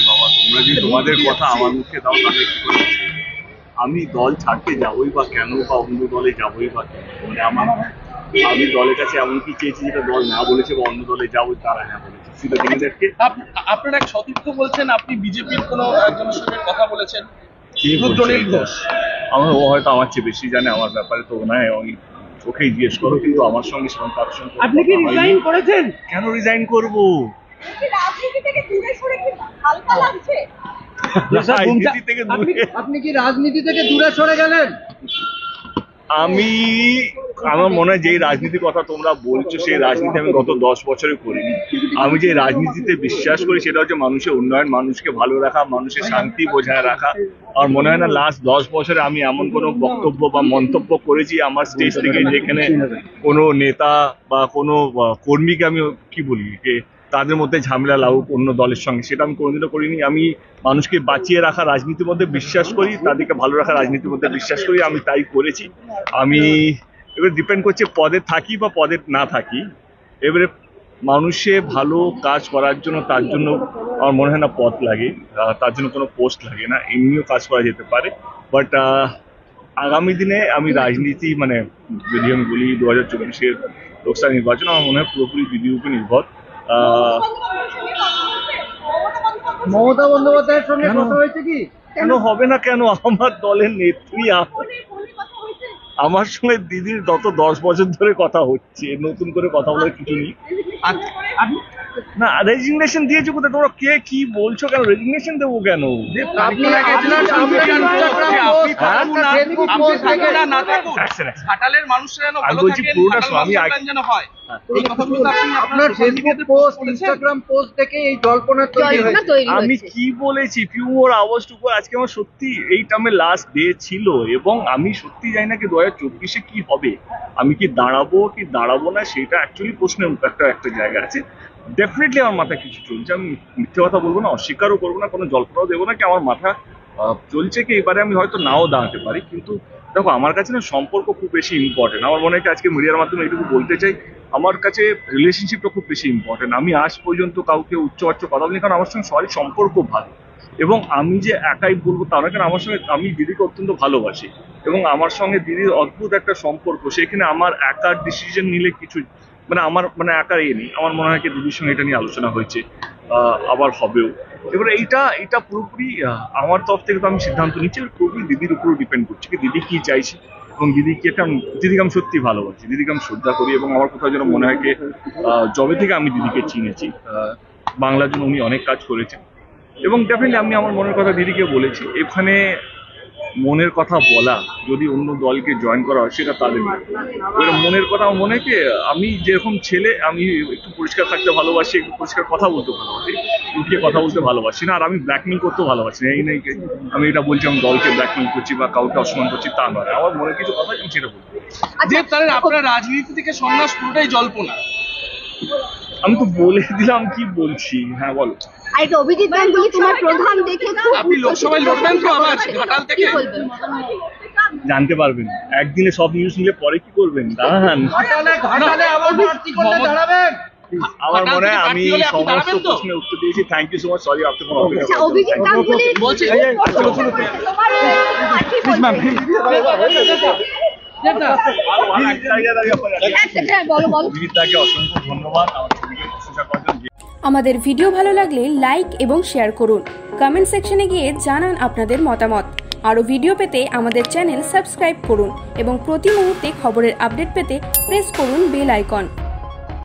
বাবা, তোমরা যে তোমাদের কথা আমার মুখে দাও, তাহলে কি করে? আমি দল ছাড়তে যাবোই বা কেন, বা অন্য দলে যাবোই বা কেন? মানে আমি দলের কাছে এমনকি চেয়েছি যেটা দল না বলেছে, বা অন্য দলে যাবো তারা হ্যাঁ বলেছে। আপনার এক সতীর্থ বলছেন আপনি বিজেপির কোনো একজনের সঙ্গে কথা বলেছেন। ও হয়তো আমার চেয়ে বেশি জানে আমার ব্যাপারে, তো নয় ওই ওকে জিজ্ঞেস করো, কিন্তু আমার সঙ্গে সেরকম কারোর সঙ্গে। আপনি কি রিজাইন করেছেন? কেন রিজাইন করবো? আপনি কি রাজনীতি থেকে দূরে সরে গেলেন? আমার মনে হয় যে রাজনীতির কথা তোমরা বলছো, সেই রাজনীতি আমি গত 10 বছরে করিনি। আমি যে রাজনীতিতে বিশ্বাস করি সেটা হচ্ছে মানুষের উন্নয়ন, মানুষকে ভালো রাখা, মানুষের শান্তি বজায় রাখা। আর মনে হয় না লাস্ট 10 বছরে আমি এমন কোনো বক্তব্য বা মন্তব্য করেছি আমার স্টেজ থেকে যেখানে কোনো নেতা বা কোনো কর্মীকে আমি কি বলি যে তাদের মধ্যে ঝামেলা লাগুক অন্য দলের সঙ্গে, সেটা আমি কোনোদিনও করিনি। আমি মানুষকে বাঁচিয়ে রাখা রাজনীতির মধ্যে বিশ্বাস করি, তাদেরকে ভালো রাখা রাজনীতির মধ্যে বিশ্বাস করি, আমি তাই করেছি। আমি এবার ডিপেন্ড করছে পদে থাকি বা পদে না থাকি। এবারে মানুষে ভালো কাজ করার জন্য, তার জন্য আমার মনে হয় না পদ লাগে, তার জন্য কোনো পোস্ট লাগে না, এমনিও কাজ করা যেতে পারে। বাট আগামী দিনে আমি রাজনীতি মানে যদি আমি বলি 2024-এর লোকসভা নির্বাচন আমার মনে হয় পুরোপুরি দিদির উপর নির্ভর। মমতা বন্দ্যোপাধ্যায়ের সঙ্গে কথা হয়েছে কি? কেন হবে না? কেন? আমার দলের নেত্রী, আমার সঙ্গে দিদির গত 10 বছর ধরে কথা হচ্ছে, নতুন করে কথা বলার কিছু নেই। না, রেজিগনেশন দিয়েছো কোথায়? তোমরা কে কি বলছো? কেন রেজিগনেশন দেবো কেন? আমি বলছি পুরোটা আমি আমি কি বলেছি পিউর আওয়াজটুকু আজকে আমার সত্যি এই টার্মে লাস্ট ডে ছিল, এবং আমি সত্যি জানি না কি 2024-এ কি হবে, আমি কি দাঁড়াবো না, সেটা অ্যাকচুয়ালি প্রশ্নের একটা জায়গা আছে। ডেফিনেটলি আমার মাথায় কিছু চলছে, আমি মিথ্যে কথা বলবো না, অস্বীকারও করবো না, কোনো জল্পনাও দেবো না কি আমার মাথা চলছে কি এবারে আমি হয়তো নাও দাঁড়াতে পারি। কিন্তু দেখো, আমার কাছে না সম্পর্ক খুব বেশি ইম্পর্টেন্ট। আমার মনে হয় আজকে মিডিয়ার মাধ্যমে এইটুকু বলতে চাই, আমার কাছে রিলেশনশিপটা খুব বেশি ইম্পর্টেন্ট। আমি আজ পর্যন্ত কাউকে উচ্চ কথা বলিনি, কারণ আমার সঙ্গে সবারই সম্পর্ক ভালো। এবং আমি যে একাই বলবো তা নয়, কারণ আমার সঙ্গে আমি দিদিকে অত্যন্ত ভালোবাসি, এবং আমার সঙ্গে দিদির অদ্ভুত একটা সম্পর্ক। সেখানে আমার একার ডিসিশন নিলে কিছু মানে আমার মানে একার নেই। আমার মনে হয় কি দিদির সঙ্গে এটা নিয়ে আলোচনা হয়েছে, আবার হবেও। এবারে এটা পুরোপুরি আমার তরফ থেকে তো আমি সিদ্ধান্ত নিচ্ছি, পুরোপুরি দিদির উপর ডিপেন্ড করছে কি দিদি কি চাইছে, এবং দিদিকে আমি সত্যি ভালোবাসি, দিদিকে আমি শ্রদ্ধা করি, এবং আমার কোথাও যেন মনে হয় কি যবে থেকে আমি দিদিকে চিনেছি, বাংলার জন্য উনি অনেক কাজ করেছেন, এবং ডেফিনেটলি আমি আমার মনের কথা দিদিকে বলেছি। এখানে মনের কথা বলা, যদি অন্য দলকে জয়েন করা হয় সেটা তাদের মনের কথা। আমার মনে হয় কি আমি যেরকম ছেলে, আমি একটু পরিষ্কার থাকতে ভালোবাসি, একটু পরিষ্কার কথা বলতে ভালোবাসি, লুকিয়ে কথা বলতে ভালোবাসি না, আর আমি ব্ল্যাকমেল করতেও ভালোবাসি না। এই নেই আমি এটা বলছি আমি দলকে ব্ল্যাকমেল করছি বা কাউকে অসম্মান করছি, তা নয়। আমার মনে কিছু কথা আমি সেটা বলবো। আপনার রাজনীতি থেকে সন্ন্যাস পুরোটাই জল্পনা। আমি তো বলে দিলাম কি বলছি। হ্যাঁ বলো। আপনি লোকসভায় লড়বেন তো আবার ঘাটাল থেকে? জানতে পারবেন একদিনে, সব নিউজ নিলে পরে কি করবেন? দাঁড়ান, আমার মনে হয় আমি সমস্ত প্রশ্নের উত্তর দিয়েছি। Thank you so much. Sorry আপনি কোনো অভিজিৎদাকে অসংখ্য ধন্যবাদ আমার ছবিকে প্রশংসা করার জন্য। আমাদের ভিডিও ভালো লাগলে লাইক এবং শেয়ার করুন, কমেন্ট সেকশনে গিয়ে জানান আপনাদের মতামত। আরও ভিডিও পেতে আমাদের চ্যানেল সাবস্ক্রাইব করুন এবং প্রতি মুহূর্তে খবরের আপডেট পেতে প্রেস করুন বেল আইকন।